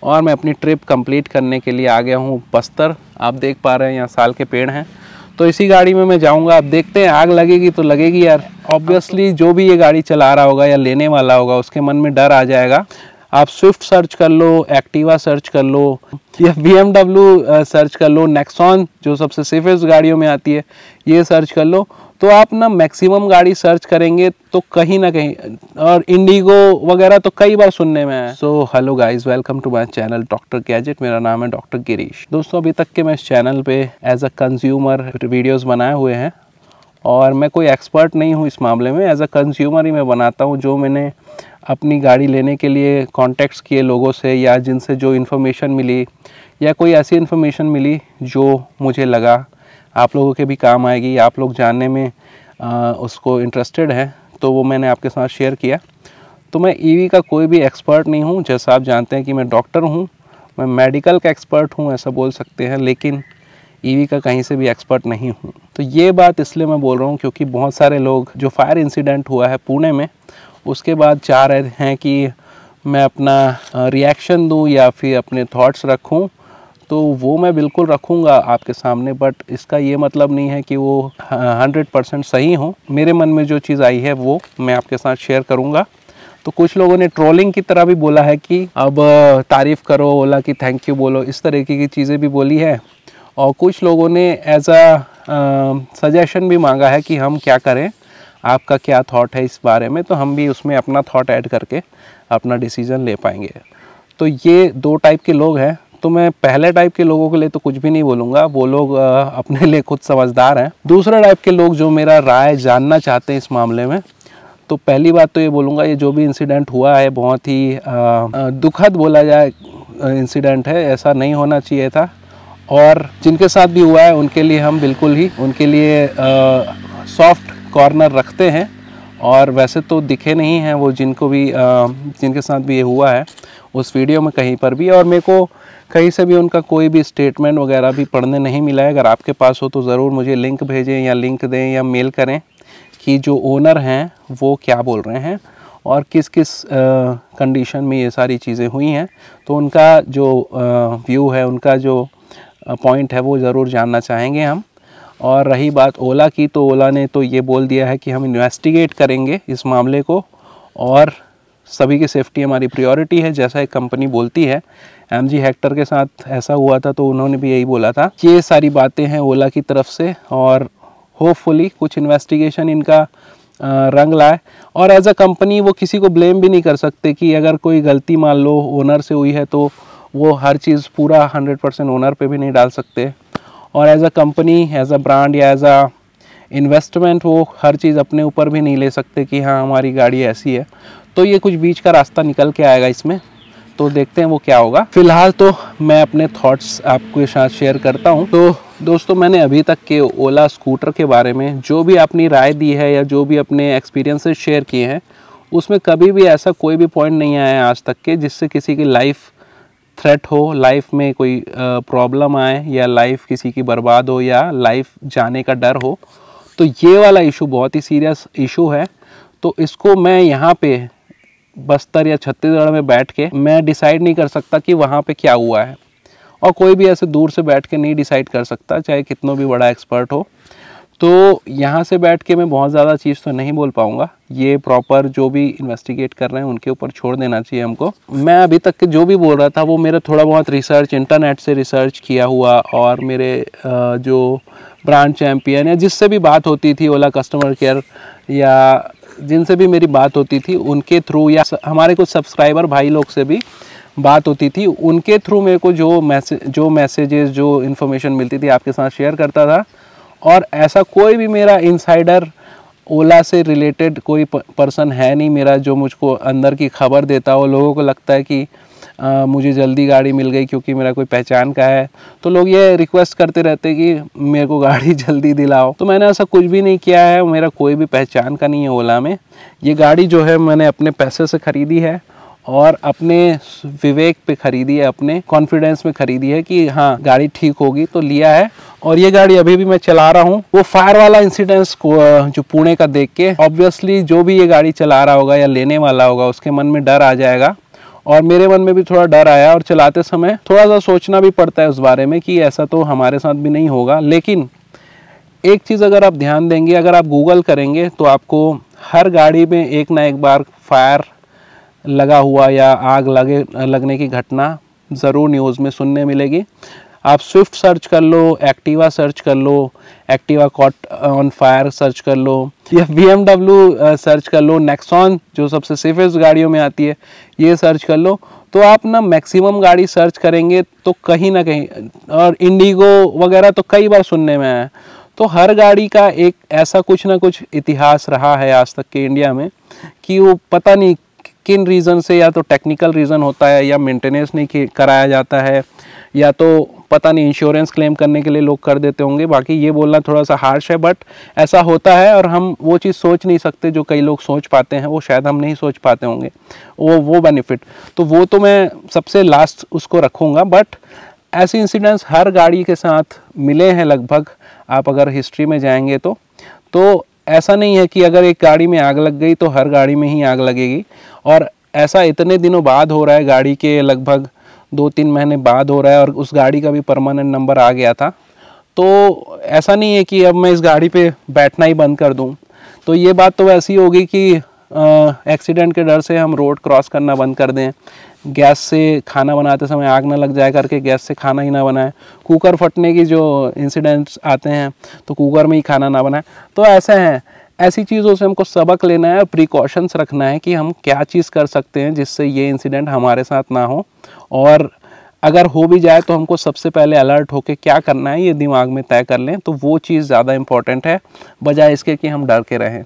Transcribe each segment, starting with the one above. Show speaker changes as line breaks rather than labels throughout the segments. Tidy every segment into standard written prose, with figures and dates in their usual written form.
और मैं अपनी ट्रिप कंप्लीट करने के लिए आ गया हूँ बस्तर। आप देख पा रहे हैं यहाँ साल के पेड़ हैं, तो इसी गाड़ी में मैं जाऊँगा। आप देखते हैं, आग लगेगी तो लगेगी यार। ऑब्वियसली जो भी ये गाड़ी चला रहा होगा या लेने वाला होगा उसके मन में डर आ जाएगा। आप स्विफ्ट सर्च कर लो, एक्टिवा सर्च कर लो या BMW सर्च कर लो, नेक्सॉन जो सबसे सेफेस्ट गाड़ियों में आती है ये सर्च कर लो, तो आप ना मैक्सिमम गाड़ी सर्च करेंगे तो कहीं ना कहीं, और इंडिगो वगैरह तो कई बार सुनने में है। So hello guys, welcome to my channel Doctor Gadget. मेरा नाम है डॉक्टर गिरीश। दोस्तों, अभी तक के मैं इस चैनल पे एज अ कंज्यूमर वीडियोस बनाए हुए हैं और मैं कोई एक्सपर्ट नहीं हूँ इस मामले में। एज अ कंज्यूमर ही मैं बनाता हूँ, जो मैंने अपनी गाड़ी लेने के लिए कॉन्टेक्ट्स किए लोगों से या जिनसे जो इन्फॉर्मेशन मिली या कोई ऐसी इन्फॉर्मेशन मिली जो मुझे लगा आप लोगों के भी काम आएगी, आप लोग जानने में उसको इंटरेस्टेड हैं, तो वो मैंने आपके साथ शेयर किया। तो मैं ईवी का कोई भी एक्सपर्ट नहीं हूँ। जैसा आप जानते हैं कि मैं डॉक्टर हूँ, मैं मेडिकल का एक्सपर्ट हूँ ऐसा बोल सकते हैं, लेकिन ईवी का कहीं से भी एक्सपर्ट नहीं हूँ। तो ये बात इसलिए मैं बोल रहा हूँ क्योंकि बहुत सारे लोग, जो फायर इंसिडेंट हुआ है पुणे में, उसके बाद चाह रहे हैं कि मैं अपना रिएक्शन दूं या फिर अपने थॉट्स रखूं, तो वो मैं बिल्कुल रखूंगा आपके सामने। बट इसका ये मतलब नहीं है कि वो 100% सही हो। मेरे मन में जो चीज़ आई है वो मैं आपके साथ शेयर करूंगा। तो कुछ लोगों ने ट्रोलिंग की तरह भी बोला है कि अब तारीफ़ करो, ओला की थैंक यू बोलो, इस तरीके की चीज़ें भी बोली है। और कुछ लोगों ने एज अ सजेशन भी मांगा है कि हम क्या करें, आपका क्या थॉट है इस बारे में, तो हम भी उसमें अपना थॉट ऐड करके अपना डिसीजन ले पाएंगे। तो ये दो टाइप के लोग हैं। तो मैं पहले टाइप के लोगों के लिए तो कुछ भी नहीं बोलूँगा, वो लोग अपने लिए खुद समझदार हैं। दूसरा टाइप के लोग जो मेरा राय जानना चाहते हैं इस मामले में, तो पहली बात तो ये बोलूँगा, ये जो भी इंसिडेंट हुआ है बहुत ही दुखद बोला जाए इंसिडेंट है, ऐसा नहीं होना चाहिए था। और जिनके साथ भी हुआ है उनके लिए हम बिल्कुल ही उनके लिए सॉफ्ट कॉर्नर रखते हैं। और वैसे तो दिखे नहीं हैं वो जिनको भी जिनके साथ भी ये हुआ है उस वीडियो में कहीं पर भी, और मेरे को कहीं से भी उनका कोई भी स्टेटमेंट वगैरह भी पढ़ने नहीं मिला है। अगर आपके पास हो तो ज़रूर मुझे लिंक भेजें या लिंक दें या मेल करें कि जो ओनर हैं वो क्या बोल रहे हैं और किस किस कंडीशन में ये सारी चीज़ें हुई हैं। तो उनका जो व्यू है, उनका जो पॉइंट है, वो ज़रूर जानना चाहेंगे हम। और रही बात ओला की, तो ओला ने तो ये बोल दिया है कि हम इन्वेस्टिगेट करेंगे इस मामले को और सभी की सेफ्टी हमारी प्रायोरिटी है, जैसा एक कंपनी बोलती है। MG हेक्टर के साथ ऐसा हुआ था तो उन्होंने भी यही बोला था। ये सारी बातें हैं ओला की तरफ से और होपफुली कुछ इन्वेस्टिगेशन इनका रंग लाए। और एज अ कंपनी वो किसी को ब्लेम भी नहीं कर सकते कि अगर कोई गलती मान लो ओनर से हुई है तो वो हर चीज़ पूरा 100% ओनर पे भी नहीं डाल सकते। और as a company, as a brand या एज अ इन्वेस्टमेंट वो हर चीज़ अपने ऊपर भी नहीं ले सकते कि हाँ हमारी गाड़ी ऐसी है। तो ये कुछ बीच का रास्ता निकल के आएगा इसमें, तो देखते हैं वो क्या होगा। फिलहाल तो मैं अपने थॉट्स आपके साथ शेयर करता हूँ। तो दोस्तों, मैंने अभी तक के ओला स्कूटर के बारे में जो भी अपनी राय दी है या जो भी अपने एक्सपीरियंसेस शेयर किए हैं, उसमें कभी भी ऐसा कोई भी पॉइंट नहीं आया है आज तक के जिससे किसी की लाइफ थ्रेट हो, लाइफ में कोई प्रॉब्लम आए या लाइफ किसी की बर्बाद हो या लाइफ जाने का डर हो। तो ये वाला इशू बहुत ही सीरियस इशू है। तो इसको मैं यहाँ पे बस्तर या छत्तीसगढ़ में बैठ के मैं डिसाइड नहीं कर सकता कि वहाँ पे क्या हुआ है, और कोई भी ऐसे दूर से बैठ के नहीं डिसाइड कर सकता, चाहे कितना भी बड़ा एक्सपर्ट हो। तो यहाँ से बैठ के मैं बहुत ज़्यादा चीज़ तो नहीं बोल पाऊँगा। ये प्रॉपर जो भी इन्वेस्टिगेट कर रहे हैं उनके ऊपर छोड़ देना चाहिए हमको। मैं अभी तक के जो भी बोल रहा था वो मेरा थोड़ा बहुत रिसर्च, इंटरनेट से रिसर्च किया हुआ, और मेरे जो ब्रांड चैम्पियन या जिससे भी बात होती थी, ओला कस्टमर केयर या जिनसे भी मेरी बात होती थी उनके थ्रू, या हमारे कुछ सब्सक्राइबर भाई लोग से भी बात होती थी, उनके थ्रू मेरे को जो मैसेजेस, जो इन्फॉर्मेशन मिलती थी आपके साथ शेयर करता था। और ऐसा कोई भी मेरा इनसाइडर ओला से रिलेटेड कोई पर्सन है नहीं मेरा जो मुझको अंदर की खबर देता हो। लोगों को लगता है कि मुझे जल्दी गाड़ी मिल गई क्योंकि मेरा कोई पहचान का है, तो लोग ये रिक्वेस्ट करते रहते कि मेरे को गाड़ी जल्दी दिलाओ। तो मैंने ऐसा कुछ भी नहीं किया है, मेरा कोई भी पहचान का नहीं है ओला में। ये गाड़ी जो है मैंने अपने पैसे से ख़रीदी है और अपने विवेक पे ख़रीदी है, अपने कॉन्फिडेंस में ख़रीदी है कि हाँ गाड़ी ठीक होगी, तो लिया है। और ये गाड़ी अभी भी मैं चला रहा हूँ। वो फायर वाला इंसिडेंस को जो पुणे का देख के ऑब्वियसली जो भी ये गाड़ी चला रहा होगा या लेने वाला होगा उसके मन में डर आ जाएगा। और मेरे मन में भी थोड़ा डर आया और चलाते समय थोड़ा सा सोचना भी पड़ता है उस बारे में कि ऐसा तो हमारे साथ भी नहीं होगा। लेकिन एक चीज़ अगर आप ध्यान देंगे, अगर आप गूगल करेंगे तो आपको हर गाड़ी में एक ना एक बार फायर लगा हुआ या आग लगने की घटना ज़रूर न्यूज़ में सुनने मिलेगी। आप स्विफ्ट सर्च कर लो, एक्टिवा सर्च कर लो, Activa caught on fire search कर लो, या BMW सर्च कर लो, नेक्सॉन जो सबसे सेफेस्ट गाड़ियों में आती है ये सर्च कर लो। तो आप ना मैक्सिमम गाड़ी सर्च करेंगे तो कहीं ना कहीं, और इंडिगो वगैरह तो कई बार सुनने में आया, तो हर गाड़ी का एक ऐसा कुछ ना कुछ इतिहास रहा है आज तक के इंडिया में कि वो पता नहीं किन रीज़न से, या तो टेक्निकल रीज़न होता है, या मेंटेनेंस नहीं कराया जाता है, या तो पता नहीं इंश्योरेंस क्लेम करने के लिए लोग कर देते होंगे। बाकी ये बोलना थोड़ा सा हार्श है, बट ऐसा होता है और हम वो चीज़ सोच नहीं सकते जो कई लोग सोच पाते हैं, वो शायद हम नहीं सोच पाते होंगे वो बेनिफिट। तो वो तो मैं सबसे लास्ट उसको रखूँगा, बट ऐसे इंसिडेंट्स हर गाड़ी के साथ मिले हैं लगभग। आप अगर हिस्ट्री में जाएंगे तो ऐसा नहीं है कि अगर एक गाड़ी में आग लग गई तो हर गाड़ी में ही आग लगेगी। और ऐसा इतने दिनों बाद हो रहा है, गाड़ी के लगभग 2-3 महीने बाद हो रहा है, और उस गाड़ी का भी परमानेंट नंबर आ गया था। तो ऐसा नहीं है कि अब मैं इस गाड़ी पे बैठना ही बंद कर दूं। तो ये बात तो ऐसी होगी कि एक्सीडेंट के डर से हम रोड क्रॉस करना बंद कर दें, गैस से खाना बनाते समय आग ना लग जाए करके गैस से खाना ही ना बनाए, कुकर फटने की जो इंसिडेंट्स आते हैं तो कुकर में ही खाना ना बनाए। तो ऐसे हैं, ऐसी चीज़ों से हमको सबक लेना है, प्रिकॉशंस रखना है कि हम क्या चीज़ कर सकते हैं जिससे ये इंसिडेंट हमारे साथ ना हो, और अगर हो भी जाए तो हमको सबसे पहले अलर्ट होकर क्या करना है ये दिमाग में तय कर लें। तो वो चीज़ ज़्यादा इम्पॉर्टेंट है बजाय इसके कि हम डर के रहें।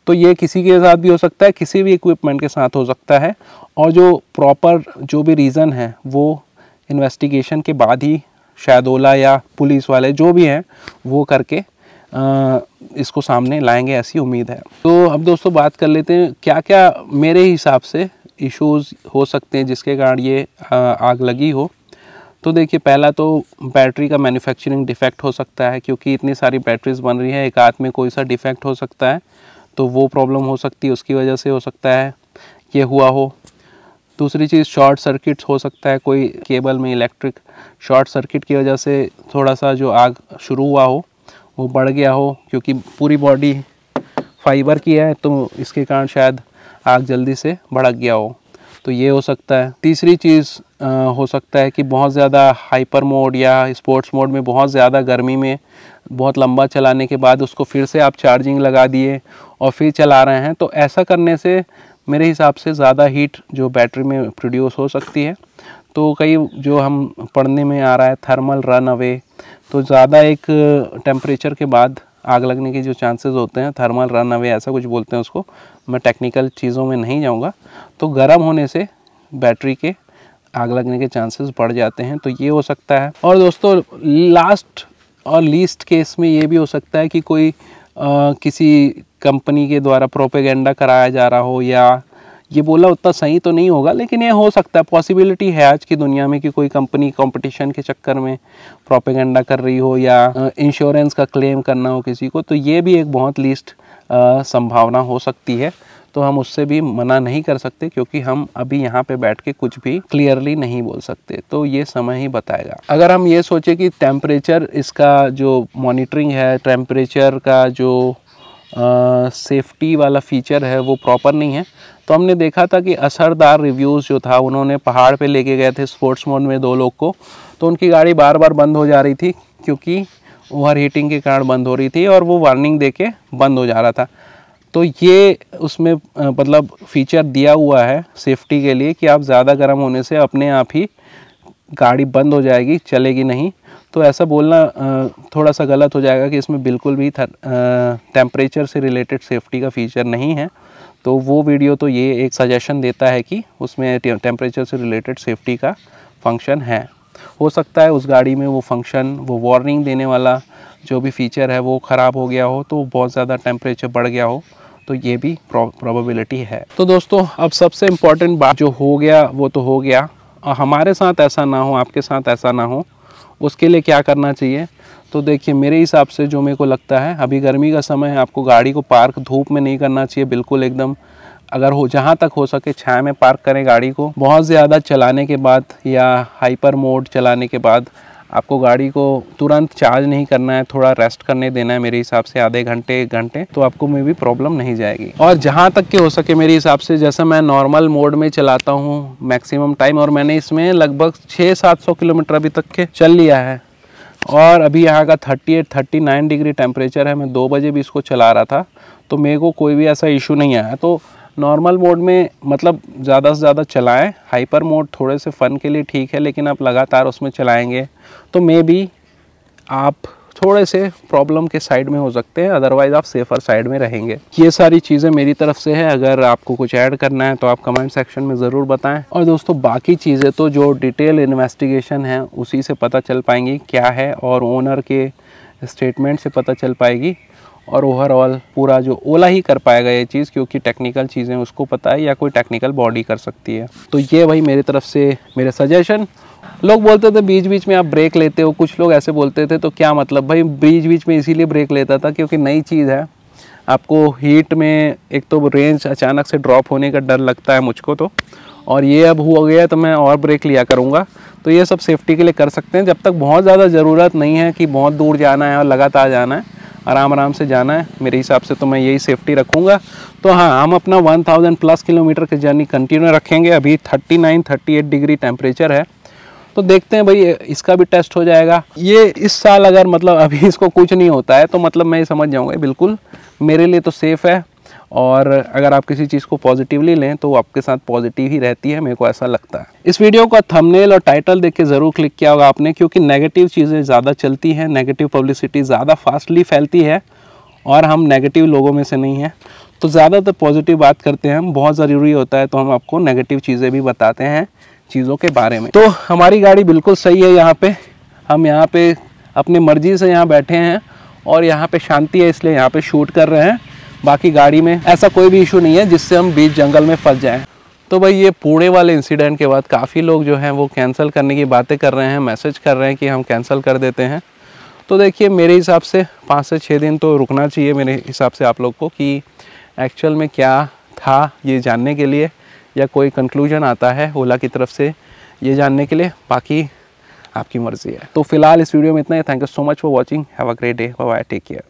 तो ये किसी के साथ भी हो सकता है, किसी भी इक्विपमेंट के साथ हो सकता है, और जो प्रॉपर जो भी रीज़न है वो इन्वेस्टिगेशन के बाद ही शायद ओला या पुलिस वाले जो भी हैं वो करके इसको सामने लाएंगे, ऐसी उम्मीद है। तो अब दोस्तों बात कर लेते हैं क्या क्या मेरे हिसाब से इश्यूज़ हो सकते हैं जिसके कारण ये आग लगी हो। तो देखिए, पहला तो बैटरी का मैन्युफैक्चरिंग डिफेक्ट हो सकता है, क्योंकि इतनी सारी बैटरीज बन रही है, एक आध में कोई सा डिफेक्ट हो सकता है, तो वो प्रॉब्लम हो सकती है, उसकी वजह से हो सकता है ये हुआ हो। दूसरी चीज़ शॉर्ट सर्किट हो सकता है, कोई केबल में इलेक्ट्रिक शॉर्ट सर्किट की वजह से थोड़ा सा जो आग शुरू हुआ हो वो बढ़ गया हो, क्योंकि पूरी बॉडी फाइबर की है तो इसके कारण शायद आग जल्दी से भड़क गया हो, तो ये हो सकता है। तीसरी चीज़ हो सकता है कि बहुत ज़्यादा हाइपर मोड या स्पोर्ट्स मोड में बहुत ज़्यादा गर्मी में बहुत लंबा चलाने के बाद उसको फिर से आप चार्जिंग लगा दिए और फिर चला रहे हैं, तो ऐसा करने से मेरे हिसाब से ज़्यादा हीट जो बैटरी में प्रोड्यूस हो सकती है। तो कई जो हम पढ़ने में आ रहा है थर्मल रन अवे, तो ज़्यादा एक टेम्परेचर के बाद आग लगने के जो चांसेस होते हैं, थर्मल रन अवे ऐसा कुछ बोलते हैं उसको, मैं टेक्निकल चीज़ों में नहीं जाऊंगा। तो गर्म होने से बैटरी के आग लगने के चांसेस बढ़ जाते हैं, तो ये हो सकता है। और दोस्तों लास्ट और लीस्ट केस में ये भी हो सकता है कि कोई किसी कंपनी के द्वारा प्रोपेगेंडा कराया जा रहा हो, या ये बोला उतना सही तो नहीं होगा लेकिन ये हो सकता है, पॉसिबिलिटी है आज की दुनिया में कि कोई कंपनी कंपटीशन के चक्कर में प्रोपेगेंडा कर रही हो या इंश्योरेंस का क्लेम करना हो किसी को, तो ये भी एक बहुत लीस्ट संभावना हो सकती है। तो हम उससे भी मना नहीं कर सकते, क्योंकि हम अभी यहाँ पे बैठ के कुछ भी क्लियरली नहीं बोल सकते, तो ये समय ही बताएगा। अगर हम ये सोचे कि टेम्परेचर इसका जो मॉनिटरिंग है, टेम्परेचर का जो सेफ्टी वाला फीचर है वो प्रॉपर नहीं है, तो हमने देखा था कि असरदार रिव्यूज़ जो था, उन्होंने पहाड़ पे लेके गए थे स्पोर्ट्स मोड में 2 लोग को, तो उनकी गाड़ी बार बार बंद हो जा रही थी क्योंकि ओवर हीटिंग के कारण बंद हो रही थी, और वो वार्निंग देके बंद हो जा रहा था। तो ये उसमें मतलब फीचर दिया हुआ है सेफ्टी के लिए कि आप ज़्यादा गर्म होने से अपने आप ही गाड़ी बंद हो जाएगी, चलेगी नहीं। तो ऐसा बोलना थोड़ा सा गलत हो जाएगा कि इसमें बिल्कुल भी टेम्परेचर से रिलेटेड सेफ्टी का फीचर नहीं है। तो वो वीडियो तो ये एक सजेशन देता है कि उसमें टेम्परेचर से रिलेटेड सेफ्टी का फंक्शन है। हो सकता है उस गाड़ी में वो फंक्शन, वो वार्निंग देने वाला जो भी फीचर है वो ख़राब हो गया हो, तो बहुत ज़्यादा टेम्परेचर बढ़ गया हो, तो ये भी प्रोबेबिलिटी है। तो दोस्तों अब सबसे इम्पॉर्टेंट बात, जो हो गया वो तो हो गया, और हमारे साथ ऐसा ना हो, आपके साथ ऐसा ना हो, उसके लिए क्या करना चाहिए। तो देखिए, मेरे हिसाब से जो मेरे को लगता है, अभी गर्मी का समय है, आपको गाड़ी को पार्क धूप में नहीं करना चाहिए, बिल्कुल एकदम अगर हो जहाँ तक हो सके छाया में पार्क करें गाड़ी को। बहुत ज़्यादा चलाने के बाद या हाइपर मोड चलाने के बाद आपको गाड़ी को तुरंत चार्ज नहीं करना है, थोड़ा रेस्ट करने देना है मेरे हिसाब से, आधे घंटे 1 घंटे, तो आपको में भी प्रॉब्लम नहीं जाएगी। और जहाँ तक के हो सके मेरे हिसाब से, जैसा मैं नॉर्मल मोड में चलाता हूँ मैक्सिमम टाइम, और मैंने इसमें लगभग 600-700 किलोमीटर अभी तक के चल लिया है। और अभी यहाँ का 38-39 डिग्री टेम्परेचर है। मैं 2 बजे भी इसको चला रहा था तो मेरे को कोई भी ऐसा इशू नहीं आया। तो नॉर्मल मोड में मतलब ज़्यादा से ज़्यादा चलाएं। हाइपर मोड थोड़े से फ़न के लिए ठीक है, लेकिन आप लगातार उसमें चलाएंगे तो मे बी आप थोड़े से प्रॉब्लम के साइड में हो सकते हैं, अदरवाइज़ आप सेफ़र साइड में रहेंगे। ये सारी चीज़ें मेरी तरफ से है। अगर आपको कुछ ऐड करना है तो आप कमेंट सेक्शन में ज़रूर बताएं। और दोस्तों बाकी चीज़ें तो जो डिटेल इन्वेस्टिगेशन है उसी से पता चल पाएंगी क्या है, और ओनर के स्टेटमेंट से पता चल पाएगी, और ओवरऑल पूरा जो ओला ही कर पाएगा ये चीज़, क्योंकि टेक्निकल चीज़ें उसको पता है या कोई टेक्निकल बॉडी कर सकती है। तो ये भाई मेरी तरफ से मेरे सजेशन। लोग बोलते थे बीच बीच में आप ब्रेक लेते हो, कुछ लोग ऐसे बोलते थे, तो क्या मतलब भाई बीच बीच में इसीलिए ब्रेक लेता था क्योंकि नई चीज़ है। आपको हीट में एक तो रेंज अचानक से ड्रॉप होने का डर लगता है मुझको तो, और ये अब हो गया तो मैं और ब्रेक लिया करूँगा। तो ये सब सेफ्टी के लिए कर सकते हैं, जब तक बहुत ज़्यादा ज़रूरत नहीं है कि बहुत दूर जाना है और लगातार जाना है, आराम आराम से जाना है मेरे हिसाब से, तो मैं यही सेफ्टी रखूँगा। तो हाँ, हम अपना 1000+ किलोमीटर की जर्नी कंटिन्यू रखेंगे। अभी 39-38 डिग्री टेम्परेचर है, तो देखते हैं भाई इसका भी टेस्ट हो जाएगा। ये इस साल अगर मतलब अभी इसको कुछ नहीं होता है तो मतलब मैं ये समझ जाऊँगा बिल्कुल मेरे लिए तो सेफ़ है। और अगर आप किसी चीज़ को पॉजिटिवली लें तो आपके साथ पॉजिटिव ही रहती है, मेरे को ऐसा लगता है। इस वीडियो का थंबनेल और टाइटल देख के ज़रूर क्लिक किया होगा आपने, क्योंकि नेगेटिव चीज़ें ज़्यादा चलती हैं, नेगेटिव पब्लिसिटी ज़्यादा फास्टली फैलती है, और हम नेगेटिव लोगों में से नहीं हैं। तो ज़्यादातर पॉजिटिव बात करते हैं हम, बहुत ज़रूरी होता है तो हम आपको नेगेटिव चीज़ें भी बताते हैं चीज़ों के बारे में। तो हमारी गाड़ी बिल्कुल सही है। यहाँ पे हम यहाँ पे अपनी मर्ज़ी से यहाँ बैठे हैं, और यहाँ पे शांति है इसलिए यहाँ पे शूट कर रहे हैं। बाकी गाड़ी में ऐसा कोई भी इशू नहीं है जिससे हम बीच जंगल में फंस जाएं। तो भाई ये पुणे वाले इंसिडेंट के बाद काफ़ी लोग जो हैं वो कैंसिल करने की बातें कर रहे हैं, मैसेज कर रहे हैं कि हम कैंसिल कर देते हैं। तो देखिए मेरे हिसाब से 5 से 6 दिन तो रुकना चाहिए मेरे हिसाब से आप लोग को, कि एक्चुअल में क्या था ये जानने के लिए, या कोई कंक्लूजन आता है ओला की तरफ से ये जानने के लिए। बाकी आपकी मर्ज़ी है। तो फिलहाल इस वीडियो में इतना ही। Thank you so much for watching. Have a great day. Bye bye, take care.